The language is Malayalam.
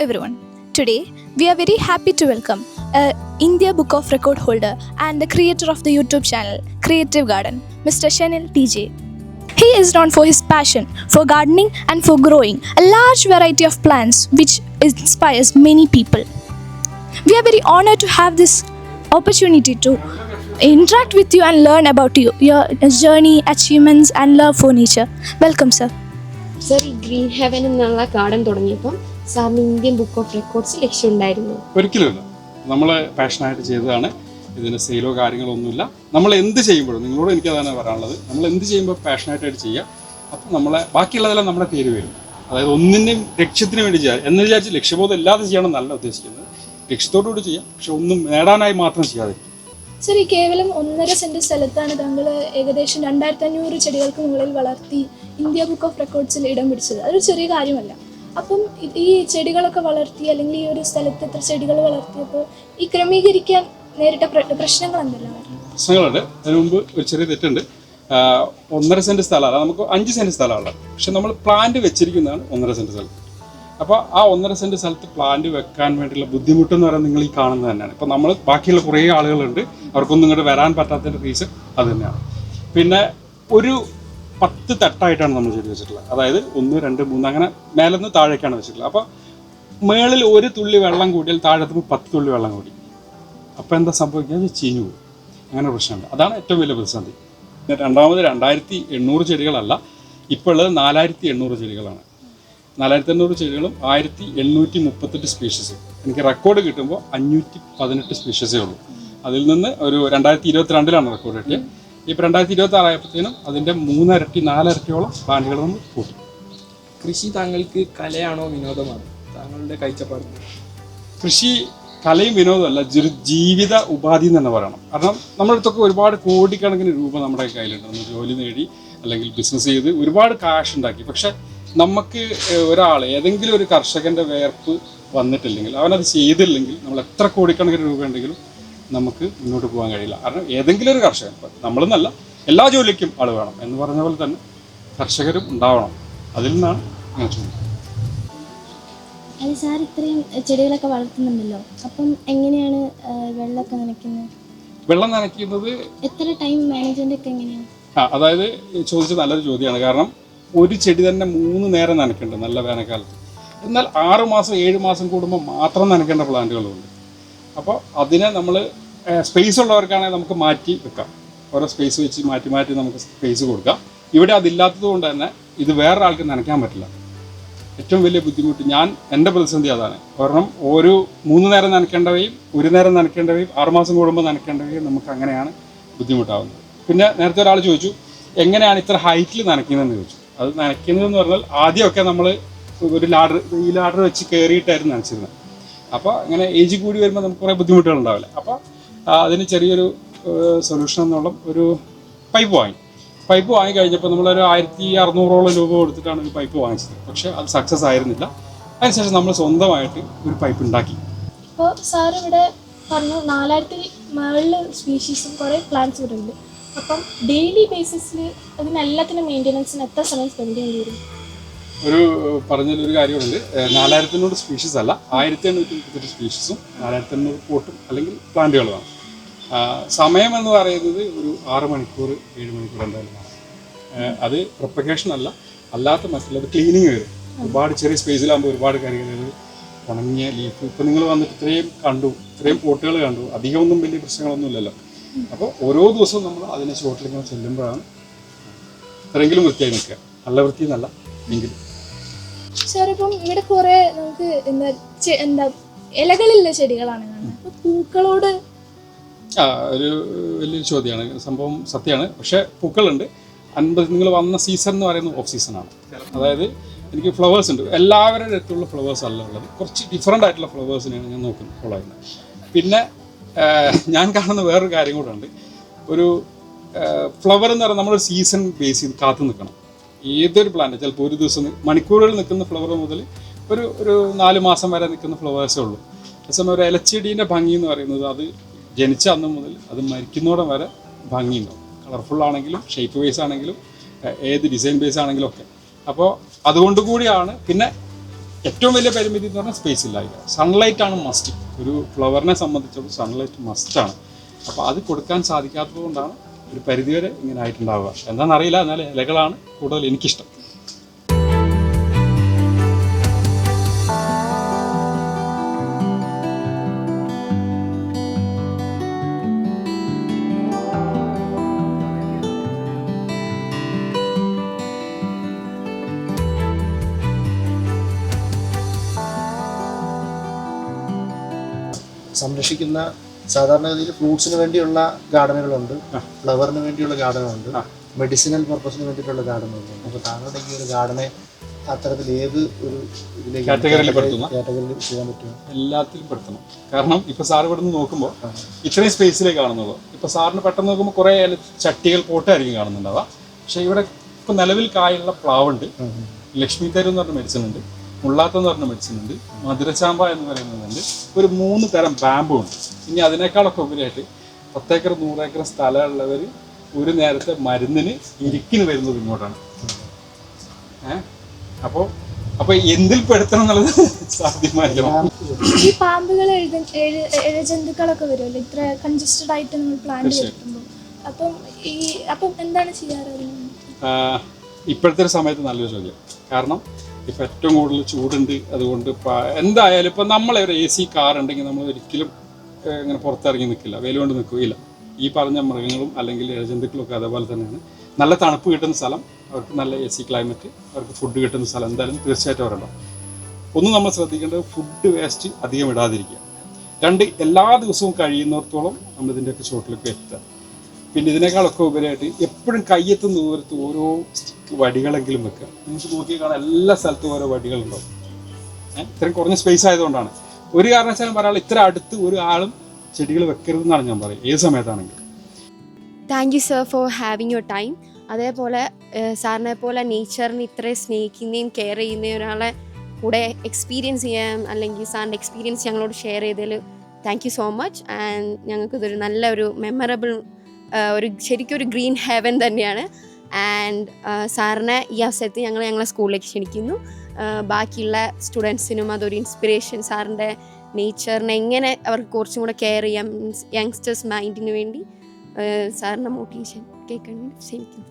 everyone. Today, we are very happy to welcome India Book of Record holder and the creator of the YouTube channel Creative Garden, Mr. Shanil TJ. He is known for his passion for gardening and for growing a large variety of plants which inspires many people. We are very honored to have this opportunity to interact with you and learn about you, your journey, achievements and love for nature. Welcome, sir. Sir ഈ ഗ്രീൻ ഹെവൻ എന്നുള്ള ഗാർഡൻ തുടങ്ങിയപ്പം സാറിന് ഇന്ത്യൻ ബുക്ക് ഓഫ് റെക്കോർഡ്സ് ലക്ഷ്യം ഉണ്ടായിരുന്നു? ഒരിക്കലുമില്ല. നമ്മൾ പാഷനായിട്ട് ചെയ്തതാണ്. ഇതിന് സെയിലോ കാര്യങ്ങളോ ഒന്നുമില്ല. നമ്മൾ എന്ത് ചെയ്യുമ്പോഴും നിങ്ങളോട് എനിക്കതാണ് പറയാനുള്ളത്, നമ്മൾ എന്ത് ചെയ്യുമ്പോൾ പാഷനായിട്ടായിട്ട് ചെയ്യുക. അപ്പം നമ്മളെ ബാക്കിയുള്ളതെല്ലാം നമ്മുടെ പേര് വരും. അതായത് ഒന്നിൻ്റെയും ലക്ഷ്യത്തിന് വേണ്ടി ചെയ്യുക എന്ന് വിചാരിച്ച് ലക്ഷ്യബോധം ഇല്ലാതെ ചെയ്യണം എന്നല്ല ഉദ്ദേശിക്കുന്നത്. ലക്ഷ്യത്തോടുകൂടി ചെയ്യാം, പക്ഷെ ഒന്നും നേടാനായി മാത്രം ചെയ്യാതെ. സർ, ഈ കേവലം 1.5 സെന്റ് സ്ഥലത്താണ് താങ്കൾ ഏകദേശം 2500 ചെടികൾക്ക് മുകളിൽ വളർത്തി ഇന്ത്യ ബുക്ക് ഓഫ് റെക്കോർഡ്സിൽ ഇടം പിടിച്ചത്. അതൊരു ചെറിയ കാര്യമല്ല. അപ്പം ഈ ചെടികളൊക്കെ വളർത്തി അല്ലെങ്കിൽ ഈ ഒരു സ്ഥലത്ത് എത്ര ചെടികൾ വളർത്തിയപ്പോൾ ഈ ക്രമീകരിക്കാൻ നേരിട്ട പ്രശ്നങ്ങൾ എന്തെല്ലാം? പ്രശ്നങ്ങളുണ്ട്. അതിന് മുമ്പ് ഒരു ചെറിയ തെറ്റുണ്ട്. 1.5 സെന്റ് സ്ഥലമല്ല, നമുക്ക് 5 സെന്റ് സ്ഥലമുള്ളത്. പക്ഷെ നമ്മൾ പ്ലാന്റ് വെച്ചിരിക്കുന്നതാണ് 1.5 സെന്റ് സ്ഥലത്ത്. അപ്പോൾ ആ 1.5 സെന്റ് സ്ഥലത്ത് പ്ലാന്റ് വെക്കാൻ വേണ്ടിയുള്ള ബുദ്ധിമുട്ടെന്ന് പറയുന്നത് നിങ്ങൾ ഈ കാണുന്നത് തന്നെയാണ്. ഇപ്പോൾ നമ്മൾ ബാക്കിയുള്ള കുറേ ആളുകളുണ്ട്, അവർക്കൊന്നും ഇങ്ങോട്ട് വരാൻ പറ്റാത്തതിൻ്റെ റീസൺ അത് തന്നെയാണ്. പിന്നെ ഒരു 10 തട്ടായിട്ടാണ് നമ്മൾ ചെടി വെച്ചിട്ടുള്ളത്. അതായത് 1, 2, 3 അങ്ങനെ മേലെന്ന് താഴേക്കാണ് വെച്ചിട്ടുള്ളത്. അപ്പോൾ മേളിൽ ഒരു തുള്ളി വെള്ളം കൂടിയാൽ താഴത്തുമ്പോൾ 10 തുള്ളി വെള്ളം കൂടി. അപ്പോൾ എന്താ സംഭവിക്കുക? ചീഞ്ഞു പോകും. അങ്ങനെ പ്രശ്നമുണ്ട്. അതാണ് ഏറ്റവും വലിയ പ്രതിസന്ധി. രണ്ടാമത് 2800 ചെടികളല്ല, ഇപ്പോൾ ഉള്ളത് 4800 ചെടികളാണ്. 4800 ചെടികളും 1838 സ്പീഷീസും. എനിക്ക് റെക്കോർഡ് കിട്ടുമ്പോൾ 518 സ്പീഷീസേ ഉള്ളൂ. അതിൽ നിന്ന് ഒരു 2022 റെക്കോർഡ് കിട്ടിയത്. ഇപ്പോൾ 2026 ആയപ്പോഴത്തേനും അതിൻ്റെ 3 ഇരട്ടി 4 ഇരട്ടിയോളം പ്ലാന്റുകൾ നമ്മൾ കൂട്ടി. കൃഷി താങ്കൾക്ക് കലയാണോ വിനോദമാണോ? താങ്കളുടെ കാഴ്ചപ്പാട്? കൃഷി കലയും വിനോദമല്ല, ഒരു ജീവിത ഉപാധി എന്ന് തന്നെ പറയണം. കാരണം നമ്മുടെ അടുത്തൊക്കെ ഒരുപാട് കോടിക്കണക്കിന് രൂപ നമ്മുടെ കയ്യിലുണ്ട്. നമ്മൾ ജോലി നേടി അല്ലെങ്കിൽ ബിസിനസ് ചെയ്ത് ഒരുപാട് കാശ് ഉണ്ടാക്കി. പക്ഷെ നമുക്ക് ഒരാൾ ഏതെങ്കിലും ഒരു കർഷകൻ്റെ വേർപ്പ് വന്നിട്ടില്ലെങ്കിൽ, അവനത് ചെയ്തില്ലെങ്കിൽ, നമ്മൾ എത്ര കോടിക്കണക്കിന് രൂപ ഉണ്ടെങ്കിലും നമുക്ക് മുന്നോട്ട് പോകാൻ കഴിയില്ല. കാരണം ഏതെങ്കിലും ഒരു കർഷകൻ, നമ്മളെന്നല്ല എല്ലാ ജോലിക്കും ആൾ വേണം എന്ന് പറഞ്ഞ പോലെ തന്നെ കർഷകരും ഉണ്ടാവണം. അതിൽ നിന്നാണ് ഞാൻ ചോദിക്കുന്നത്. അത് സാർ ഇത്രയും ചെടികളൊക്കെ വളർത്തുന്നുണ്ടല്ലോ, അപ്പം എങ്ങനെയാണ് വെള്ളമൊക്കെ നനയ്ക്കുന്നത്? വെള്ളം നനയ്ക്കുന്നത് എത്ര ടൈം മാനേജ്മെന്റ് ഒക്കെ എങ്ങനെയാണ്? അതായത് ചോദിച്ചത് നല്ലൊരു ചോദ്യമാണ്. കാരണം ഒരു ചെടി തന്നെ 3 നേരം നനയ്ക്കേണ്ടത് നല്ല വേനൽക്കാലത്ത്. എന്നാൽ 6 മാസം 7 മാസം കൂടുമ്പോൾ മാത്രം നനയ്ക്കേണ്ട പ്ലാന്റുകളുണ്ട്. അപ്പോൾ അതിനെ നമ്മൾ സ്പേസ് ഉള്ളവർക്കാണെങ്കിൽ നമുക്ക് മാറ്റി വെക്കാം. ഓരോ സ്പേസ് വെച്ച് മാറ്റി മാറ്റി നമുക്ക് സ്പേസ് കൊടുക്കാം. ഇവിടെ അതില്ലാത്തത് കൊണ്ട് തന്നെ ഇത് വേറൊരാൾക്ക് നനയ്ക്കാൻ പറ്റില്ല. ഏറ്റവും വലിയ ബുദ്ധിമുട്ട് എൻ്റെ പ്രതിസന്ധി അതാണ്. കാരണം ഒരു 3 നേരം നനയ്ക്കേണ്ടവയും 1 നേരം നനയ്ക്കേണ്ടവയും 6 മാസം കൂടുമ്പോൾ നനയ്ക്കേണ്ടവയും നമുക്ക് അങ്ങനെയാണ് ബുദ്ധിമുട്ടാവുന്നത്. പിന്നെ നേരത്തെ ഒരാൾ ചോദിച്ചു എങ്ങനെയാണ് ഇത്ര ഹൈറ്റിൽ നനയ്ക്കുന്നതെന്ന് ചോദിച്ചു. അത് നനയ്ക്കുന്നതെന്ന് പറഞ്ഞാൽ ആദ്യമൊക്കെ നമ്മൾ ഒരു ലാഡർ വെച്ച് കയറിയിട്ടായിരുന്നു നനച്ചിരുന്നത്. അപ്പോൾ അങ്ങനെ ഏജ് കൂടി വരുമ്പോൾ നമുക്ക് കുറേ ബുദ്ധിമുട്ടുകൾ ഉണ്ടാവില്ല. അപ്പോൾ അതിന് ചെറിയൊരു സൊല്യൂഷൻ എന്നുള്ള ഒരു പൈപ്പ് വാങ്ങി കഴിഞ്ഞപ്പോൾ നമ്മളൊരു 1600 രൂപ കൊടുത്തിട്ടാണ് ഒരു പൈപ്പ് വാങ്ങിച്ചത്. പക്ഷേ അത് സക്സസ് ആയിരുന്നില്ല. അതിനുശേഷം നമ്മൾ സ്വന്തമായിട്ട് ഒരു പൈപ്പ് ഉണ്ടാക്കി. അപ്പോൾ സാർ ഇവിടെ പറഞ്ഞു 4000 മുകളിൽ സ്പീഷീസും കുറേ പ്ലാന്റ്സ് ഇവിടെ ഉണ്ട്. അപ്പം ഡെയിലി ബേസിസിൽ അതിനെല്ലാത്തിനും മെയിൻ്റെനൻസിന് എത്ര സമയം സ്പെൻഡ് ചെയ്യേണ്ടി വരും? പറഞ്ഞൊരു കാര്യമുണ്ട്. 4000 സ്പീഷീസ് അല്ല, 1838 സ്പീഷീസും 4800 പോട്ടും അല്ലെങ്കിൽ പ്ലാന്റുകളുമാണ്. സമയം എന്ന് പറയുന്നത് ഒരു 6 മണിക്കൂർ 7 മണിക്കൂർ എന്തായാലും വേണം. അത് പ്രൊപ്പഗേഷൻ അല്ലാത്ത മറ്റുള്ളത് ക്ലീനിങ് വരും. ഒരുപാട് ചെറിയ സ്പേസിലാകുമ്പോൾ ഒരുപാട് കാര്യങ്ങൾ, ഉണങ്ങിയ ലീഫ്. ഇപ്പോൾ നിങ്ങൾ വന്നിട്ട് ഇത്രയും പോട്ടുകൾ കണ്ടു, അധികമൊന്നും വലിയ പ്രശ്നങ്ങളൊന്നും ഇല്ലല്ലോ. അപ്പോൾ ഓരോ ദിവസവും നമ്മൾ അതിനെ ഷോട്ടിലിങ്ങനെ ചെല്ലുമ്പോഴാണ് ഇത്രയെങ്കിലും വൃത്തിയായി നിൽക്കുക. നല്ല വൃത്തി എന്നല്ല എങ്കിലും. സാർ, ഇപ്പം ഇവിടെ കുറേ നമുക്ക് എന്താ ഇലകളിലുള്ള ചെടികളാണ് കാണുന്നത്. അപ്പോൾ പൂക്കളോട് ഒരു വലിയൊരു ചോദ്യമാണ്. സംഭവം സത്യമാണ്. പക്ഷേ പൂക്കളുണ്ട്. നിങ്ങൾ വന്ന സീസൺ എന്ന് പറയുന്നത് ഓഫ് സീസണാണ്. അതായത് എനിക്ക് ഫ്ലവേഴ്സ് ഉണ്ട്. എല്ലാവരുടെ അടുത്തുള്ള ഫ്ലവേഴ്സ് അല്ല ഉള്ളത്. കുറച്ച് ഡിഫറെൻ്റ് ആയിട്ടുള്ള ഫ്ലവേഴ്സിനെയാണ് ഞാൻ നോക്കുന്നത്. പിന്നെ ഞാൻ കാണുന്ന വേറൊരു കാര്യം കൂടെ ഉണ്ട്. ഒരു ഫ്ലവർ എന്ന് പറയുന്നത് നമ്മളൊരു സീസൺ ബേസ് ചെയ്ത് കാത്തു നിൽക്കണം. ഏതൊരു പ്ലാന്റ് ചിലപ്പോൾ ഒരു ദിവസം മണിക്കൂറുകൾ നിൽക്കുന്ന ഫ്ലവർ മുതൽ ഒരു 4 മാസം വരെ നിൽക്കുന്ന ഫ്ലവേഴ്സേ ഉള്ളൂ. അതേസമയം ഒരു ഇലച്ചെടീൻ്റെ ഭംഗി എന്ന് പറയുന്നത് അത് ജനിച്ച അന്ന് മുതൽ അത് മരിക്കുന്നോടം വരെ ഭംഗിയുണ്ടാവും. കളർഫുൾ ആണെങ്കിലും ഷേപ്പ് ബേസ് ആണെങ്കിലും ഏത് ഡിസൈൻ ബേസ് ആണെങ്കിലും ഒക്കെ. അപ്പോൾ അതുകൊണ്ട് കൂടിയാണ്. പിന്നെ ഏറ്റവും വലിയ പരിമിതി എന്ന് പറഞ്ഞാൽ സ്പേസ് ഇല്ലായില്ല. സൺലൈറ്റ് ആണ് മസ്റ്റ്. ഒരു ഫ്ലവറിനെ സംബന്ധിച്ചത് സൺലൈറ്റ് മസ്റ്റാണ്. അപ്പോൾ അത് കൊടുക്കാൻ സാധിക്കാത്തത് കൊണ്ടാണ് ഒരു പരിധിവരെ ഇങ്ങനെ ആയിട്ടുണ്ടാവുക. എന്താണെന്നറിയില്ല, എന്നാൽ ഇലകളാണ് കൂടുതൽ എനിക്കിഷ്ടം. സംരക്ഷിക്കുന്ന സാധാരണഗതിയിൽ ഫ്രൂട്ട്സിന് വേണ്ടിയുള്ള ഗാർഡനുകളുണ്ട്, ഫ്ലവറിന് വേണ്ടിയുള്ള ഗാർഡനുണ്ട്, മെഡിസിനൽ പർപ്പസിന് വേണ്ടിയിട്ടുള്ള ഗാർഡനുകളുണ്ട്. അപ്പോൾ താങ്കളുടെ ഈ ഒരു ഗാർഡനെ അത്തരത്തിൽ ഏത് ഒരു ഇതിലേക്ക് കാറ്റഗറിയിൽ ചെയ്യാൻ പറ്റും? എല്ലാത്തിലും പെടുത്തണം. കാരണം ഇപ്പോൾ സാർ ഇവിടെ നിന്ന് നോക്കുമ്പോൾ ഇത്രയും സ്പേസിലേ കാണുന്നുള്ളൂ. ഇപ്പോൾ സാറിന് പെട്ടെന്ന് നോക്കുമ്പോൾ കുറേ ചട്ടികൾ പോട്ടായിരിക്കും കാണുന്നുണ്ടാവുക. പക്ഷേ ഇവിടെ ഇപ്പോൾ നിലവിൽ കായുള്ള പ്ലാവുണ്ട്, ലക്ഷ്മി തരു എന്ന് പറഞ്ഞ മെഡിസിൻ ഉണ്ട്, മുള്ളാത്തെന്ന് പറഞ്ഞ മെഡിസിൻ ഉണ്ട്, മധുരച്ചാമ്പ എന്ന് പറയുന്നുണ്ട്, ഒരു 3 തരം ബാമ്പു ഉണ്ട്. ഇനി അതിനേക്കാളൊക്കെ ഉപരിയായിട്ട് 10 ഏക്കർ 100 ഏക്കർ സ്ഥലമുള്ളവർ ഒരു നേരത്തെ മരുന്നിന് ഇരിക്കിന് വരുന്നത് ഇങ്ങോട്ടാണ്. അപ്പോൾ എന്തിൽ പെടുത്തണം എന്നുള്ളത് സാധ്യമായിരിക്കണം. ഈ പാമ്പുകൾ ഇഴജന്തുക്കളൊക്കെ വരുമല്ലോ ഇത്ര കൺജസ്റ്റഡ് ആയിട്ട് നമ്മൾ പ്ലാന്റ് വെക്കുമ്പോൾ. അപ്പം എന്താണ് ചെയ്യാറ്? ഇപ്പോഴത്തെ ഒരു സമയത്ത് നല്ലൊരു ചോദ്യം. കാരണം ഇപ്പം ഏറ്റവും കൂടുതൽ ചൂടുണ്ട്. അതുകൊണ്ട് എന്തായാലും ഇപ്പം നമ്മളെ ഒരു AC കാർ ഉണ്ടെങ്കിൽ നമ്മൾ ഒരിക്കലും ഇങ്ങനെ പുറത്തിറങ്ങി നിൽക്കില്ല, വെയിൽ കൊണ്ട് നിൽക്കുകയില്ല. ഈ പറഞ്ഞ മൃഗങ്ങളും അല്ലെങ്കിൽ ഇഴജന്തുക്കളൊക്കെ അതേപോലെ തന്നെയാണ്. നല്ല തണുപ്പ് കിട്ടുന്ന സ്ഥലം, അവർക്ക് നല്ല AC ക്ലൈമറ്റ്, അവർക്ക് ഫുഡ് കിട്ടുന്ന സ്ഥലം എന്തായാലും തീർച്ചയായിട്ടും അവരുണ്ടാവും. ഒന്ന് നമ്മൾ ശ്രദ്ധിക്കേണ്ടത് ഫുഡ് വേസ്റ്റ് അധികം ഇടാതിരിക്കുക. 2, എല്ലാ ദിവസവും കഴിയുന്നിടത്തോളം നമ്മൾ ഇതിൻ്റെയൊക്കെ ചുവട്ടിലേക്ക് എത്തുക. പിന്നെ ഇതിനേക്കാളൊക്കെ ഉപരിയായിട്ട് എപ്പോഴും കയ്യെത്തുന്ന ദൂരത്ത് ഓരോ വടികളെങ്കിലും വെക്കുക. നിങ്ങൾക്ക് നോക്കി കാണാൻ എല്ലാ സ്ഥലത്തും ഓരോ വടികളുണ്ടാവും. ഇത്രയും കുറഞ്ഞ സ്പേസ് ആയതുകൊണ്ടാണ്. ഒരു കാരണവശാലും പറയാൻ ഇത്ര അടുത്ത് ഒരു ആളും ചെടികൾ വെക്കരുതെന്നാണ് ഞാൻ പറയുക, ഏത് സമയത്താണെങ്കിലും. Thank you sir four having your time. അതേപോലെ സാറിനെ പോലെ നേച്ചറിനെ ഇത്രയും സ്നേഹിക്കുന്നതും കെയർ ചെയ്യുന്ന ഒരാളെ കൂടെ എക്സ്പീരിയൻസ് ചെയ്യാൻ, അല്ലെങ്കിൽ സാറിൻ്റെ എക്സ്പീരിയൻസ് ഞങ്ങളോട് ഷെയർ ചെയ്തതിൽ thank you so much. And ഞങ്ങൾക്കിതൊരു നല്ലൊരു മെമ്മറബിൾ ശരിക്കും ഒരു ഗ്രീൻ ഹെവൻ തന്നെയാണ്. ആൻഡ് സാറിനെ ഈ അവസരത്തിൽ ഞങ്ങളെ സ്കൂളിലേക്ക് ക്ഷണിക്കുന്നു. ബാക്കിയുള്ള സ്റ്റുഡൻസിനും അതൊരു ഇൻസ്പിറേഷൻ, സാറിൻ്റെ നേച്ചറിനെ എങ്ങനെ അവർക്ക് കുറച്ചും കൂടെ കെയർ ചെയ്യാം, മീൻസ് യങ്സ്റ്റേഴ്സ് മൈൻഡിന് വേണ്ടി സാറിൻ്റെ മോട്ടിവേഷൻ കേൾക്കാൻ വേണ്ടി ക്ഷണിക്കുന്നു.